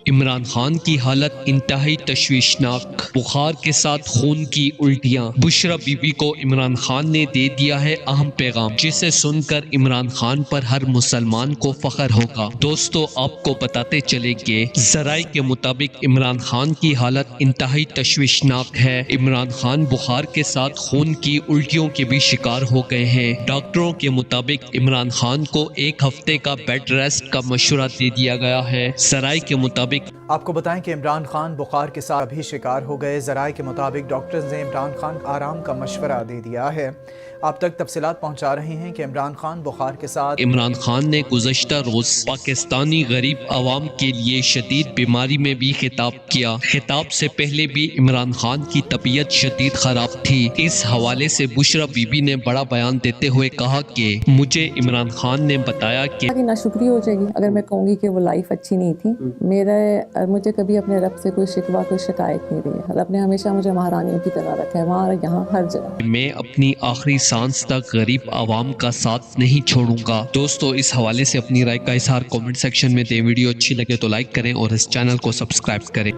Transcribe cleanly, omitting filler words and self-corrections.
عمران خان کی حالت انتہائی تشویشناک، بخار کے ساتھ خون کی الٹیاں۔ بشرا بی بی کو عمران خان نے دے دیا ہے اہم پیغام، جسے سن کر عمران خان پر ہر مسلمان کو فخر ہوگا۔ دوستو، آپ کو بتاتے چلیں کہ ذرائع کے مطابق عمران خان کی حالت انتہائی تشویشناک ہے۔ عمران خان بخار کے ساتھ خون کی الٹیوں کے بھی شکار ہو گئے ہیں۔ ڈاکٹروں کے مطابق عمران خان کو 1 ہفتے کا بیڈ ریسٹ کا مشورہ دے دیا گیا ہے۔ ذرائع کے مطابق آپ کو بتائیں کہ عمران خان بخار کے ساتھ بھی شکار ہو گئے۔ ذرائع کے مطابق ڈاکٹرز نے عمران خان کو آرام کا مشورہ دے دیا ہے۔ آپ تک تفصیلات پہنچا رہے ہیں کہ عمران خان بخار کے ساتھ عمران خان نے گزشتہ روز پاکستانی غریب عوام کے لیے شدید بیماری میں بھی خطاب کیا۔ خطاب سے پہلے بھی عمران خان کی طبیعت شدید خراب تھی۔ اس حوالے سے بشرا بی بی نے بڑا بیان دیتے ہوئے کہا کہ مجھے عمران خان نے بتایا کہ ناشکری ہو جائے گی اگر میں کہوں گی کہ وہ لائف اچھی نہیں تھی۔ مجھے کبھی اپنے رب سے کوئی شکوہ کوئی شکایت نہیں رہی۔ رب نے ہمیشہ مجھے مہارانیوں کی طرح رکھا ہے، وہاں یہاں ہر جگہ۔ میں اپنی آخری سانس تک غریب عوام کا ساتھ نہیں چھوڑوں گا۔ دوستو، اس حوالے سے اپنی رائے کا اظہار کامنٹ سیکشن میں دیں۔ ویڈیو اچھی لگے تو لائک کریں اور اس چینل کو سبسکرائب کریں۔